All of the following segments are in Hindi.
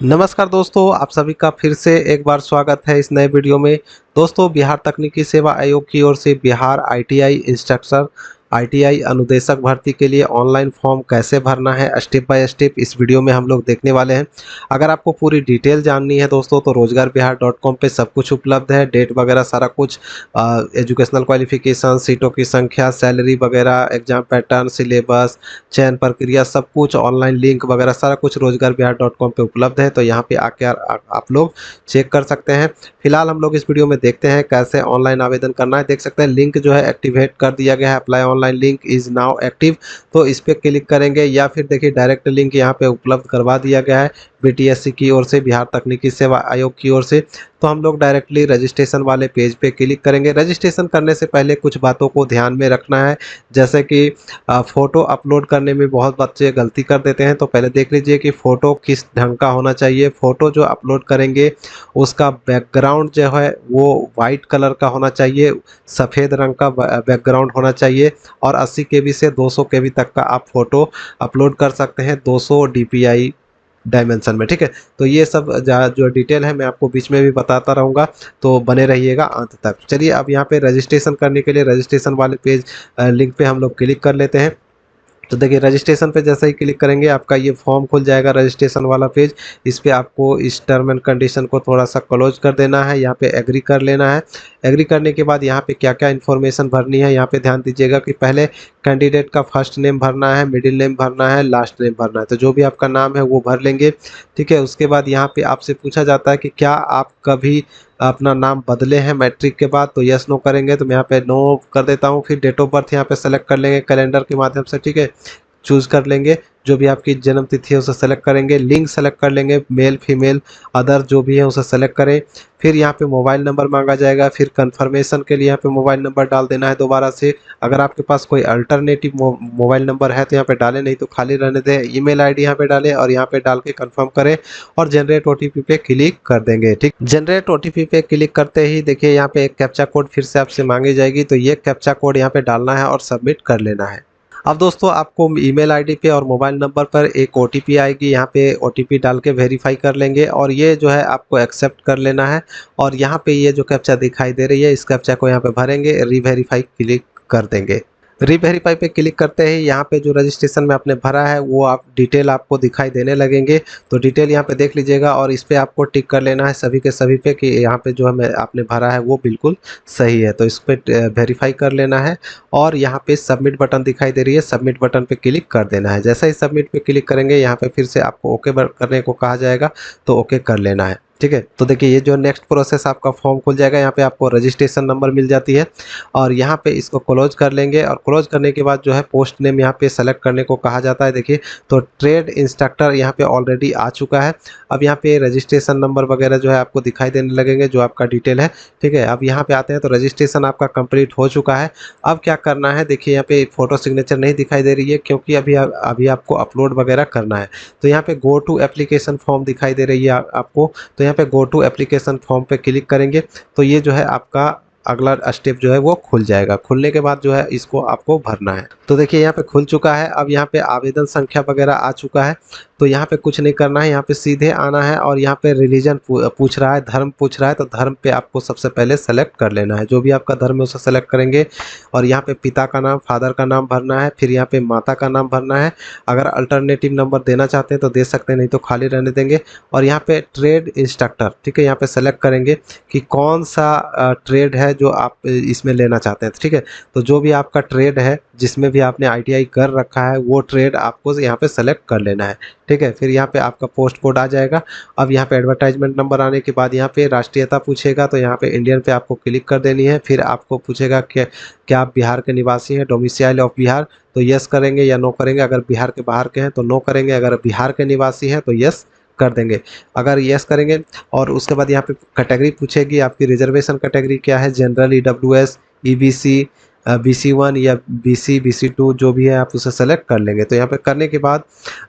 नमस्कार दोस्तों, आप सभी का फिर से एक बार स्वागत है इस नए वीडियो में। दोस्तों, बिहार तकनीकी सेवा आयोग की ओर से बिहार आईटीआई इंस्ट्रक्टर, आईटीआई अनुदेशक भर्ती के लिए ऑनलाइन फॉर्म कैसे भरना है स्टेप बाय स्टेप इस वीडियो में हम लोग देखने वाले हैं। अगर आपको पूरी डिटेल जाननी है दोस्तों तो रोजगारबिहार.com पे सब कुछ उपलब्ध है, डेट वगैरह सारा कुछ, एजुकेशनल क्वालिफिकेशन, सीटों की संख्या, सैलरी वगैरह, एग्जाम पैटर्न, सिलेबस, चयन प्रक्रिया, सब कुछ ऑनलाइन लिंक वगैरह सारा कुछ रोजगारबिहार.com पे उपलब्ध है। तो यहाँ पे आके आप लोग चेक कर सकते हैं। फिलहाल हम लोग इस वीडियो में देखते हैं कैसे ऑनलाइन आवेदन करना है। देख सकते हैं लिंक जो है एक्टिवेट कर दिया गया है, apply online link is now active. तो इस पर क्लिक करेंगे या फिर देखिए डायरेक्ट लिंक यहाँ पे उपलब्ध करवा दिया गया है बीटीएससी की ओर से, बिहार तकनीकी सेवा आयोग की ओर से। तो हम लोग डायरेक्टली रजिस्ट्रेशन वाले पेज पे क्लिक करेंगे। रजिस्ट्रेशन करने से पहले कुछ बातों को ध्यान में रखना है, जैसे कि फ़ोटो अपलोड करने में बहुत बच्चे गलती कर देते हैं। तो पहले देख लीजिए कि फ़ोटो किस ढंग का होना चाहिए। फ़ोटो जो अपलोड करेंगे उसका बैकग्राउंड जो है वो वाइट कलर का होना चाहिए, सफ़ेद रंग का बैकग्राउंड होना चाहिए। और 80 केबी से 200 केबी तक का आप फ़ोटो अपलोड कर सकते हैं, 200 डीपीआई डायमेंशन में, ठीक है। तो ये सब जो डिटेल है मैं आपको बीच में भी बताता रहूँगा, तो बने रहिएगा अंत तक। चलिए अब यहाँ पे रजिस्ट्रेशन करने के लिए रजिस्ट्रेशन वाले पेज लिंक पे हम लोग क्लिक कर लेते हैं। तो देखिए रजिस्ट्रेशन पे जैसे ही क्लिक करेंगे आपका ये फॉर्म खुल जाएगा, रजिस्ट्रेशन वाला पेज। इस पे आपको इस टर्म एंड कंडीशन को थोड़ा सा क्लोज कर देना है, यहाँ पे एग्री कर लेना है। एग्री करने के बाद यहाँ पे क्या क्या इन्फॉर्मेशन भरनी है यहाँ पे ध्यान दीजिएगा कि पहले कैंडिडेट का फर्स्ट नेम भरना है, मिडिल नेम भरना है, लास्ट नेम भरना है। तो जो भी आपका नाम है वो भर लेंगे, ठीक है। उसके बाद यहाँ पे आपसे पूछा जाता है कि क्या आप कभी अपना नाम बदले हैं मैट्रिक के बाद, तो यस नो करेंगे। तो मैं यहाँ पे नो कर देता हूँ। फिर डेट ऑफ बर्थ यहाँ पे सेलेक्ट कर लेंगे कैलेंडर के माध्यम से, ठीक है। चूज कर लेंगे जो भी आपकी जन्म तिथि है उसे सेलेक्ट करेंगे, लिंग सेलेक्ट कर लेंगे, मेल फीमेल अदर जो भी है उसे सेलेक्ट करें। फिर यहाँ पे मोबाइल नंबर मांगा जाएगा, फिर कंफर्मेशन के लिए यहाँ पे मोबाइल नंबर डाल देना है दोबारा से। अगर आपके पास कोई अल्टरनेटिव मोबाइल नंबर है तो यहाँ पे डालें, नहीं तो खाली रहने दें। ईमेल आईडी यहाँ पे डालें और यहाँ पे डाल के कंफर्म करें और जनरेट ओटीपी पे क्लिक कर देंगे, ठीक। जनरेट ओटीपी पे क्लिक करते ही देखिए यहाँ पे एक कैप्चा कोड फिर से आपसे मांगी जाएगी, तो ये कैप्चा कोड यहाँ पे डालना है और सबमिट कर लेना है। अब दोस्तों आपको ईमेल आईडी पे और मोबाइल नंबर पर एक ओटीपी आएगी, यहाँ पे ओटीपी डाल के वेरीफाई कर लेंगे और ये जो है आपको एक्सेप्ट कर लेना है। और यहाँ पे ये जो कैप्चा दिखाई दे रही है इस कैप्चा को यहाँ पे भरेंगे, रीवेरीफाई क्लिक कर देंगे। रीवेरीफाई पे क्लिक करते ही यहाँ पे जो रजिस्ट्रेशन में आपने भरा है वो आप डिटेल आपको दिखाई देने लगेंगे। तो डिटेल यहाँ पे देख लीजिएगा और इस पे आपको टिक कर लेना है सभी के सभी पे कि यहाँ पे जो हमें आपने भरा है वो बिल्कुल सही है। तो इस पे वेरीफाई कर लेना है और यहाँ पे सबमिट बटन दिखाई दे रही है, सबमिट बटन पे क्लिक कर देना है। जैसा ही सबमिट पे क्लिक करेंगे यहाँ पे फिर से आपको ओके करने को कहा जाएगा, तो ओके कर लेना है, ठीक है। तो देखिए ये जो नेक्स्ट प्रोसेस आपका फॉर्म खुल जाएगा, यहाँ पे आपको रजिस्ट्रेशन नंबर मिल जाती है और यहाँ पे इसको क्लोज कर लेंगे। और क्लोज करने के बाद जो है पोस्ट नेम यहाँ पे सेलेक्ट करने को कहा जाता है। देखिए तो ट्रेड इंस्ट्रक्टर यहाँ पे ऑलरेडी आ चुका है। अब यहाँ पे रजिस्ट्रेशन नंबर वगैरह जो है आपको दिखाई देने लगेंगे जो आपका डिटेल है, ठीक है। अब यहाँ पे आते हैं तो रजिस्ट्रेशन आपका कंप्लीट हो चुका है। अब क्या करना है, देखिए यहाँ पे फोटो सिग्नेचर नहीं दिखाई दे रही है क्योंकि अभी आपको अपलोड वगैरह करना है। तो यहाँ पे गो टू एप्लीकेशन फॉर्म दिखाई दे रही है आपको, तो यहाँ पे गो टू एप्लीकेशन फॉर्म पे क्लिक करेंगे तो ये जो है आपका अगला स्टेप जो है वो खुल जाएगा। खुलने के बाद जो है इसको आपको भरना है। तो देखिए यहाँ पे खुल चुका है। अब यहाँ पे आवेदन संख्या वगैरह आ चुका है, तो यहाँ पे कुछ नहीं करना है, यहाँ पे सीधे आना है और यहाँ पे रिलीजन पूछ रहा है, धर्म पूछ रहा है। तो धर्म पे आपको सबसे पहले सेलेक्ट कर लेना है, जो भी आपका धर्म है उसे सेलेक्ट करेंगे। और यहाँ पे पिता का नाम, फादर का नाम भरना है, फिर यहाँ पे माता का नाम भरना है। अगर अल्टरनेटिव नंबर देना चाहते हैं तो दे सकते हैं, नहीं तो खाली रहने देंगे। और यहाँ पे ट्रेड इंस्ट्रक्टर, ठीक है, यहाँ पे सेलेक्ट करेंगे कि कौन सा ट्रेड है जो आप इसमें लेना चाहते हैं, ठीक है। तो जो भी आपका ट्रेड है जिसमें भी आपने आईटीआई कर रखा है वो ट्रेड आपको यहाँ पे सेलेक्ट कर लेना है, ठीक है। फिर यहाँ पे आपका पोस्ट कोड आ जाएगा। अब यहाँ पे एडवर्टाइजमेंट नंबर आने के बाद यहाँ पे राष्ट्रीयता पूछेगा, तो यहाँ पे इंडियन पे आपको क्लिक कर देनी है। फिर आपको पूछेगा कि क्या आप बिहार के निवासी हैं, डोमिसाइल ऑफ बिहार, तो यस करेंगे या नो करेंगे। अगर बिहार के बाहर के हैं तो नो करेंगे, अगर बिहार के निवासी हैं तो यस कर देंगे। अगर यस करेंगे और उसके बाद यहाँ पे कैटेगरी पूछेगी आपकी रिजर्वेशन कैटेगरी क्या है, जनरल, ईडब्ल्यूएस, ईबीसी, BC1 या BC, BC2 जो भी है आप उसे सेलेक्ट कर लेंगे। तो यहाँ पे करने के बाद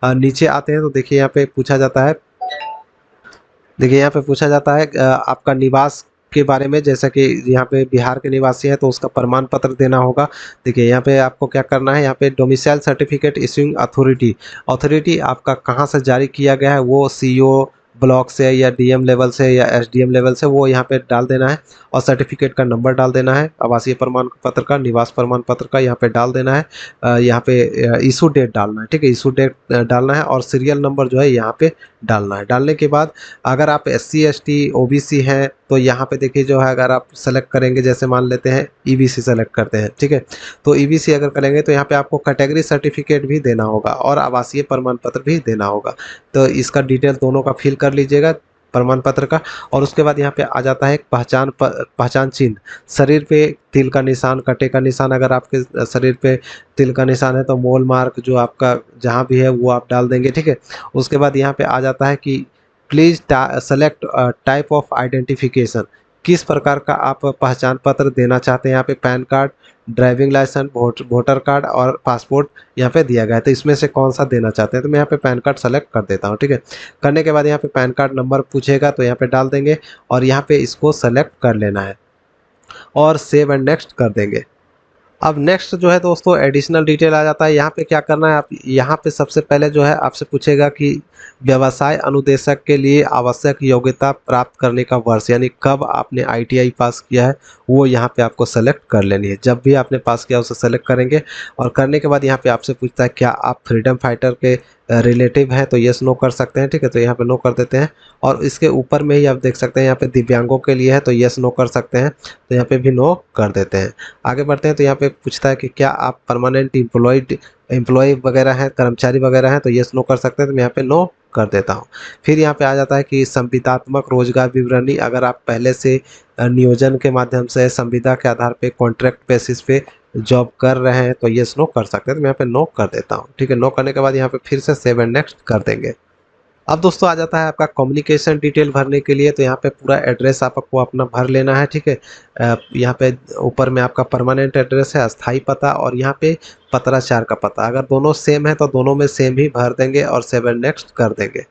नीचे आते हैं तो देखिए यहाँ पे पूछा जाता है, देखिए यहाँ पे पूछा जाता है आपका निवास के बारे में, जैसा कि यहाँ पे बिहार के निवासी हैं तो उसका प्रमाण पत्र देना होगा। देखिए यहाँ पे आपको क्या करना है, यहाँ पे domicile certificate issuing authority, authority आपका कहाँ से जारी किया गया है वो सीओ, ब्लॉक से या डीएम लेवल से या एसडीएम लेवल से, वो यहाँ पे डाल देना है। और सर्टिफिकेट का नंबर डाल देना है, आवासीय प्रमाण पत्र का, निवास प्रमाण पत्र का यहाँ पे डाल देना है। यहाँ पे इशू डेट डालना है, ठीक है, इशू डेट डालना है और सीरियल नंबर जो है यहाँ पे डालना है। डालने के बाद अगर आप SC ST OBC हैं तो यहाँ पे देखिए जो है, अगर आप सेलेक्ट करेंगे, जैसे मान लेते हैं EBC सेलेक्ट करते हैं, ठीक है, तो EBC अगर करेंगे तो यहाँ पे आपको कैटेगरी सर्टिफिकेट भी देना होगा और आवासीय प्रमाण पत्र भी देना होगा। तो इसका डिटेल दोनों का फिल कर लीजिएगा, प्रमाण पत्र का। और उसके बाद यहाँ पे आ जाता है एक पहचान चिन्ह, शरीर पे तिल का निशान, कटे का निशान, अगर आपके शरीर पे तिल का निशान है तो मोल मार्क जो आपका जहाँ भी है वो आप डाल देंगे, ठीक है। उसके बाद यहाँ पे आ जाता है कि please select type of identification, किस प्रकार का आप पहचान पत्र देना चाहते हैं। यहाँ पे PAN card, driving licence, voter card और पासपोर्ट यहाँ पे दिया गया है, तो इसमें से कौन सा देना चाहते हैं। तो मैं यहाँ पे पैन कार्ड सेलेक्ट कर देता हूँ, ठीक है। करने के बाद यहाँ पे पैन कार्ड नंबर पूछेगा तो यहाँ पे डाल देंगे और यहाँ पे इसको सेलेक्ट कर लेना है और सेव एंड नेक्स्ट कर देंगे। अब नेक्स्ट जो है दोस्तों एडिशनल डिटेल आ जाता है। यहाँ पे क्या करना है, आप यहाँ पे सबसे पहले जो है आपसे पूछेगा कि व्यवसाय अनुदेशक के लिए आवश्यक योग्यता प्राप्त करने का वर्ष, यानी कब आपने ITI पास किया है वो यहाँ पे आपको सेलेक्ट कर लेनी है। जब भी आपने पास किया उसे सेलेक्ट करेंगे और करने के बाद यहाँ पे आपसे पूछता है क्या आप फ्रीडम फाइटर के रिलेटिव हैं, तो यस नो कर सकते हैं, ठीक है, तो यहाँ पे नो कर देते हैं। और इसके ऊपर में ही आप देख सकते हैं यहाँ पे दिव्यांगों के लिए है तो यस नो कर सकते हैं, तो यहाँ पे भी नो कर देते हैं। आगे बढ़ते हैं तो यहाँ पे पूछता है कि क्या आप परमानेंट एम्प्लॉय वगैरह हैं, कर्मचारी वगैरह हैं, तो यस नो कर सकते हैं, तो मैं यहाँ पे नो कर देता हूँ। फिर यहाँ पे आ जाता है कि संविदात्मक रोजगार विवरणी, अगर आप पहले से नियोजन के माध्यम से संविदा के आधार पे कॉन्ट्रैक्ट बेसिस पे जॉब कर रहे हैं तो यस नो कर सकते हैं, तो मैं यहाँ पे नो कर देता हूँ, ठीक है। नो करने के बाद यहाँ पे फिर से सेव एंड नेक्स्ट कर देंगे। अब दोस्तों आ जाता है आपका कम्युनिकेशन डिटेल भरने के लिए, तो यहाँ पे पूरा एड्रेस आपको अपना भर लेना है, ठीक है। यहाँ पे ऊपर में आपका परमानेंट एड्रेस है, अस्थाई पता, और यहाँ पे पत्राचार का पता, अगर दोनों सेम है तो दोनों में सेम ही भर देंगे और सेव एंड नेक्स्ट कर देंगे।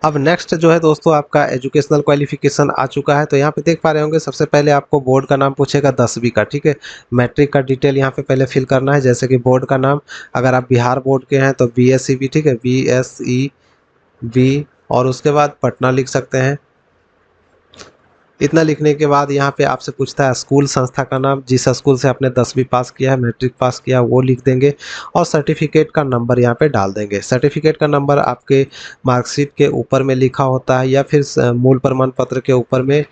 अब नेक्स्ट जो है दोस्तों आपका एजुकेशनल क्वालिफिकेशन आ चुका है, तो यहाँ पे देख पा रहे होंगे सबसे पहले आपको बोर्ड का नाम पूछेगा 10वीं का, ठीक है। मैट्रिक का डिटेल यहाँ पे पहले फिल करना है, जैसे कि बोर्ड का नाम, अगर आप बिहार बोर्ड के हैं तो BSEB, ठीक है, BSEB, और उसके बाद पटना लिख सकते हैं। इतना लिखने के बाद यहाँ पे आपसे पूछता है स्कूल संस्था का नाम, जिस स्कूल से आपने 10वीं पास किया है, मैट्रिक पास किया वो लिख देंगे और सर्टिफिकेट का नंबर यहाँ पे डाल देंगे। सर्टिफिकेट का नंबर आपके मार्कशीट के ऊपर में लिखा होता है या फिर मूल प्रमाण पत्र के ऊपर में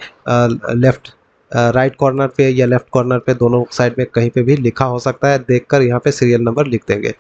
राइट कॉर्नर पे या लेफ्ट कॉर्नर पे, दोनों साइड में कहीं पे भी लिखा हो सकता है, देखकर यहाँ पे सीरियल नंबर लिख देंगे।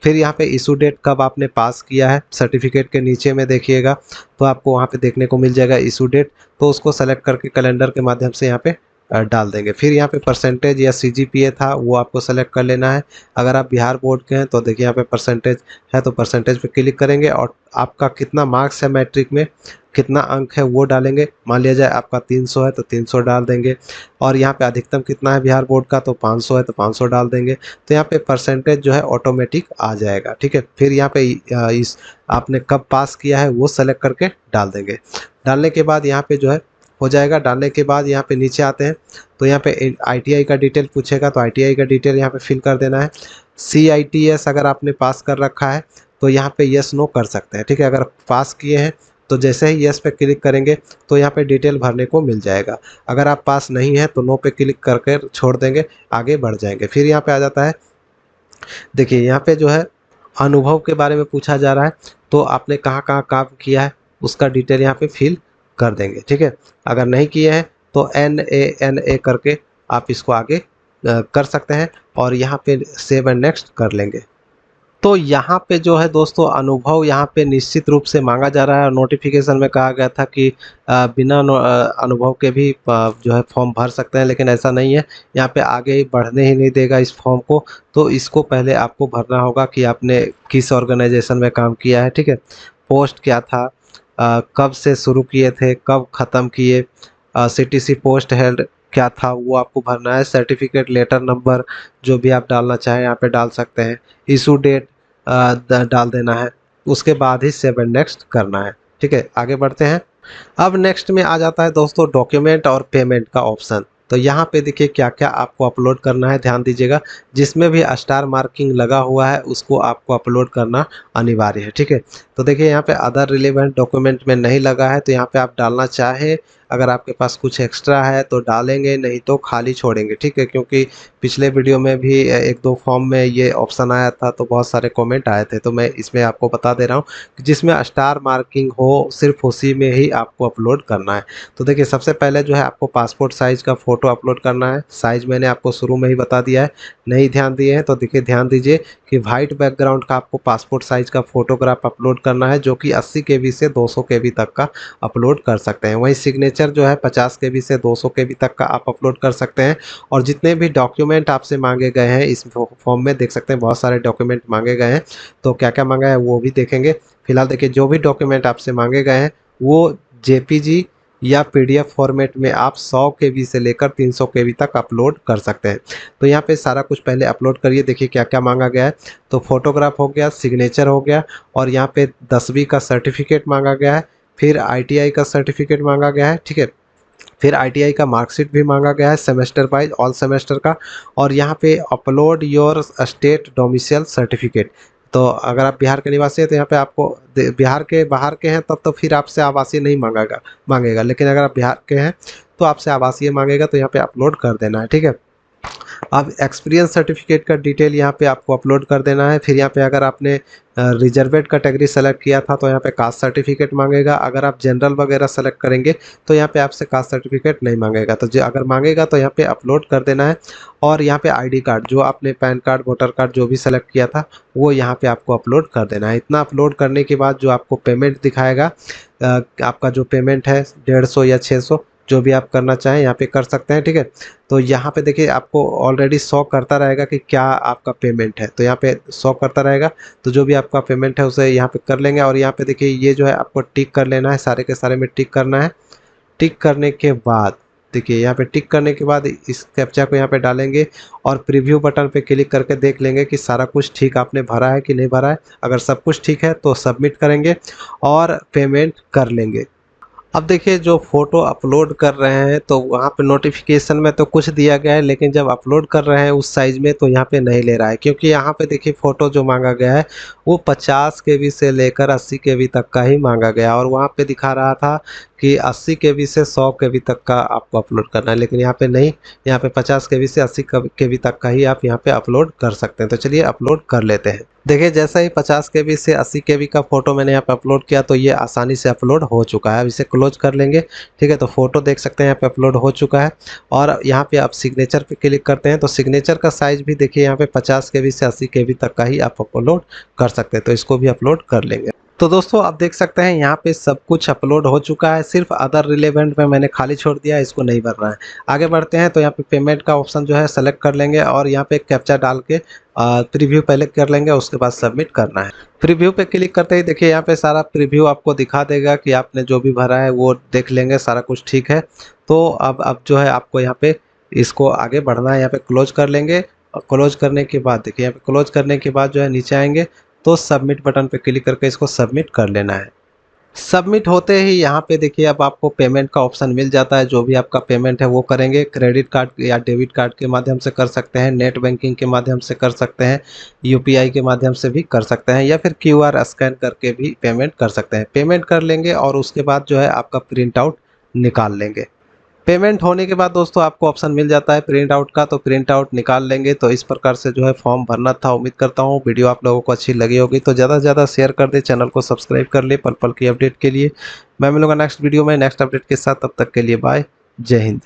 फिर यहाँ पे इशू डेट, कब आपने पास किया है, सर्टिफिकेट के नीचे में देखिएगा तो आपको वहाँ पे देखने को मिल जाएगा इशू डेट, तो उसको सेलेक्ट करके कैलेंडर के माध्यम से यहाँ पे डाल देंगे। फिर यहाँ पे परसेंटेज या CGPA था वो आपको सेलेक्ट कर लेना है, अगर आप बिहार बोर्ड के हैं तो देखिए यहाँ पे परसेंटेज है तो परसेंटेज पे क्लिक करेंगे और आपका कितना मार्क्स है मैट्रिक में, कितना अंक है वो डालेंगे। मान लिया जाए आपका 300 है तो 300 डाल देंगे, और यहाँ पे अधिकतम कितना है बिहार बोर्ड का, तो 500 है तो 500 डाल देंगे, तो यहाँ पे परसेंटेज जो है ऑटोमेटिक आ जाएगा, ठीक है। फिर यहाँ पे इस आपने कब पास किया है वो सेलेक्ट करके डाल देंगे। डालने के बाद यहाँ पे जो है हो जाएगा। डालने के बाद यहाँ पे नीचे आते हैं तो यहाँ पे ITI का डिटेल पूछेगा, तो ITI का डिटेल यहाँ पे फिल कर देना है। CITS अगर आपने पास कर रखा है तो यहाँ पे यस नो कर सकते हैं, ठीक है। अगर पास किए हैं तो जैसे ही यस पे क्लिक करेंगे तो यहाँ पे डिटेल भरने को मिल जाएगा। अगर आप पास नहीं है तो नो पे क्लिक करके छोड़ देंगे, आगे बढ़ जाएंगे। फिर यहाँ पे आ जाता है, देखिए यहाँ पे जो है अनुभव के बारे में पूछा जा रहा है, तो आपने कहाँ कहाँ काम किया है उसका डिटेल यहाँ पे फिल कर देंगे, ठीक है। अगर नहीं किए हैं तो NA करके आप इसको आगे कर सकते हैं और यहाँ पे सेव एंड नेक्स्ट कर लेंगे। तो यहाँ पे जो है दोस्तों अनुभव यहाँ पे निश्चित रूप से मांगा जा रहा है। नोटिफिकेशन में कहा गया था कि बिना अनुभव के भी जो है फॉर्म भर सकते हैं, लेकिन ऐसा नहीं है, यहाँ पे आगे ही बढ़ने ही नहीं देगा इस फॉर्म को। तो इसको पहले आपको भरना होगा कि आपने किस ऑर्गेनाइजेशन में काम किया है, ठीक है, पोस्ट क्या था, कब से शुरू किए थे, कब ख़त्म किए, CTC पोस्ट हेल्ड क्या था वो आपको भरना है। सर्टिफिकेट लेटर नंबर जो भी आप डालना चाहें यहाँ पे डाल सकते हैं। इशू डेट डाल देना है, उसके बाद ही सेव एंड नेक्स्ट करना है, ठीक है। आगे बढ़ते हैं। अब नेक्स्ट में आ जाता है दोस्तों डॉक्यूमेंट और पेमेंट का ऑप्शन। तो यहाँ पे देखिए क्या-क्या आपको अपलोड करना है, ध्यान दीजिएगा। जिसमें भी स्टार मार्किंग लगा हुआ है उसको आपको अपलोड करना अनिवार्य है, ठीक है। तो देखिए यहाँ पे अदर रिलेवेंट डॉक्यूमेंट में नहीं लगा है, तो यहाँ पे आप डालना चाहे अगर आपके पास कुछ एक्स्ट्रा है तो डालेंगे, नहीं तो खाली छोड़ेंगे, ठीक है। क्योंकि पिछले वीडियो में भी 1-2 फॉर्म में ये ऑप्शन आया था तो बहुत सारे कमेंट आए थे, तो मैं इसमें आपको बता दे रहा हूँ कि जिसमें स्टार मार्किंग हो सिर्फ उसी में ही आपको अपलोड करना है। तो देखिए सबसे पहले जो है आपको पासपोर्ट साइज़ का फ़ोटो अपलोड करना है। साइज़ मैंने आपको शुरू में ही बता दिया है, नहीं ध्यान दिए हैं तो देखिए ध्यान दीजिए कि वाइट बैकग्राउंड का आपको पासपोर्ट साइज़ का फ़ोटोग्राफ अपलोड करना है, जो कि 80 केबी से 200 केबी तक का अपलोड कर सकते हैं। वहीं सिग्नेचर जो है 50 केबी से 200 केबी तक का आप अपलोड कर सकते हैं। और जितने भी डॉक्यूमेंट आपसे मांगे गए हैं इस फॉर्म में देख सकते हैं बहुत सारे डॉक्यूमेंट मांगे गए हैं, तो क्या-क्या मांगा है वो भी देखेंगे। फिलहाल देखिए जो भी डॉक्यूमेंट आपसे मांगे गए हैं वो जेपीजी या पीडीएफ फॉर्मेट में आप 100 केबी से लेकर 300 केबी तक अपलोड कर सकते हैं। तो यहाँ पे सारा कुछ पहले अपलोड करिए। देखिए क्या-क्या मांगा गया है, तो फोटोग्राफ हो गया, सिग्नेचर हो गया और यहाँ पे 10वीं का सर्टिफिकेट मांगा गया है, फिर आईटीआई का सर्टिफिकेट मांगा गया है, ठीक है। फिर आईटीआई का मार्कशीट भी मांगा गया है सेमेस्टर वाइज, ऑल सेमेस्टर का। और यहाँ पे upload your state domicile certificate. तो अगर आप बिहार के निवासी हैं तो यहाँ पे आपको बिहार के बाहर के हैं तब तो फिर आपसे आवासीय नहीं मांगेगा, लेकिन अगर आप बिहार के हैं तो आपसे आवासीय मांगेगा, तो यहाँ पे अपलोड कर देना है, ठीक है। अब एक्सपीरियंस सर्टिफिकेट का डिटेल यहाँ पे आपको अपलोड कर देना है। फिर यहाँ पे अगर आपने रिजर्वेड कैटेगरी सेलेक्ट किया था तो यहाँ पे कास्ट सर्टिफिकेट मांगेगा। अगर आप जनरल वगैरह सेलेक्ट करेंगे तो यहाँ पे आपसे कास्ट सर्टिफिकेट नहीं मांगेगा, तो जो अगर मांगेगा तो यहाँ पे अपलोड कर देना है। और यहाँ पे आईडी कार्ड, जो आपने पैन कार्ड वोटर कार्ड जो भी सेलेक्ट किया था वो यहाँ पे आपको अपलोड कर देना है। इतना अपलोड करने के बाद जो आपको पेमेंट दिखाएगा, आपका जो पेमेंट है 150 या 600 जो भी आप करना चाहें यहाँ पे कर सकते हैं, ठीक है। तो यहाँ पे देखिए आपको ऑलरेडी शो करता रहेगा कि क्या आपका पेमेंट है, तो यहाँ पे शो करता रहेगा। तो जो भी आपका पेमेंट है उसे यहाँ पे कर लेंगे। और यहाँ पे देखिए ये जो है आपको टिक कर लेना है, सारे के सारे में टिक करना है। टिक करने के बाद देखिए यहाँ पे टिक करने के बाद इस कैप्चा को यहाँ पे डालेंगे और प्रीव्यू बटन पे क्लिक करके देख लेंगे कि सारा कुछ ठीक आपने भरा है कि नहीं भरा है। अगर सब कुछ ठीक है तो सबमिट करेंगे और पेमेंट कर लेंगे। अब देखिए जो फ़ोटो अपलोड कर रहे हैं तो वहाँ पे नोटिफिकेशन में तो कुछ दिया गया है, लेकिन जब अपलोड कर रहे हैं उस साइज़ में तो यहाँ पे नहीं ले रहा है, क्योंकि यहाँ पे देखिए फ़ोटो जो मांगा गया है वो 50 केबी से लेकर 80 केबी तक का ही मांगा गया। और वहाँ पे दिखा रहा था कि 80 केबी से 100 केबी तक का आपको अपलोड करना है, लेकिन यहाँ पे नहीं, यहाँ पे 50 केबी से 80 केबी तक का ही आप यहाँ पे अपलोड कर सकते हैं। तो चलिए अपलोड कर लेते हैं। देखिए जैसा ही 50 केबी से 80 केबी का फ़ोटो मैंने यहाँ पे अपलोड किया तो ये आसानी से अपलोड हो चुका है। अब इसे क्लोज कर लेंगे, ठीक है। तो फ़ोटो देख सकते हैं यहाँ पे अपलोड हो चुका है। और यहाँ पे आप सिग्नेचर पे क्लिक करते हैं तो सिग्नेचर का साइज़ भी देखिए यहाँ पे 50 केबी से 80 केबी तक का ही आप अपलोड कर सकते हैं, तो इसको भी अपलोड कर लेंगे। तो दोस्तों आप देख सकते हैं यहाँ पे सब कुछ अपलोड हो चुका है, सिर्फ अदर रिलेवेंट में मैंने खाली छोड़ दिया, इसको नहीं भरना है। आगे बढ़ते हैं तो यहाँ पे पेमेंट का ऑप्शन जो है सेलेक्ट कर लेंगे और यहाँ पे कैप्चा डाल के प्रीव्यू पहले कर लेंगे, उसके बाद सबमिट करना है। प्रीव्यू पे क्लिक करते ही देखिए यहाँ पे सारा प्रीव्यू आपको दिखा देगा कि आपने जो भी भरा है वो देख लेंगे, सारा कुछ ठीक है। तो अब जो है आपको यहाँ पे इसको आगे बढ़ना है, यहाँ पे क्लोज कर लेंगे। और क्लोज करने के बाद देखिए यहाँ पे क्लोज करने के बाद जो है नीचे आएंगे तो सबमिट बटन पे क्लिक करके इसको सबमिट कर लेना है। सबमिट होते ही यहाँ पे देखिए अब आपको पेमेंट का ऑप्शन मिल जाता है। जो भी आपका पेमेंट है वो करेंगे, क्रेडिट कार्ड या डेबिट कार्ड के माध्यम से कर सकते हैं, नेट बैंकिंग के माध्यम से कर सकते हैं, यूपीआई के माध्यम से भी कर सकते हैं, या फिर क्यूआर स्कैन करके भी पेमेंट कर सकते हैं। पेमेंट कर लेंगे और उसके बाद जो है आपका प्रिंट आउट निकाल लेंगे। पेमेंट होने के बाद दोस्तों आपको ऑप्शन मिल जाता है प्रिंट आउट का, तो प्रिंट आउट निकाल लेंगे। तो इस प्रकार से जो है फॉर्म भरना था। उम्मीद करता हूँ वीडियो आप लोगों को अच्छी लगी होगी, तो ज़्यादा से ज़्यादा शेयर कर दे, चैनल को सब्सक्राइब कर ले पल पल की अपडेट के लिए। मैं मिलूंगा नेक्स्ट वीडियो में नेक्स्ट अपडेट के साथ, तब तक के लिए बाय, जय हिंद।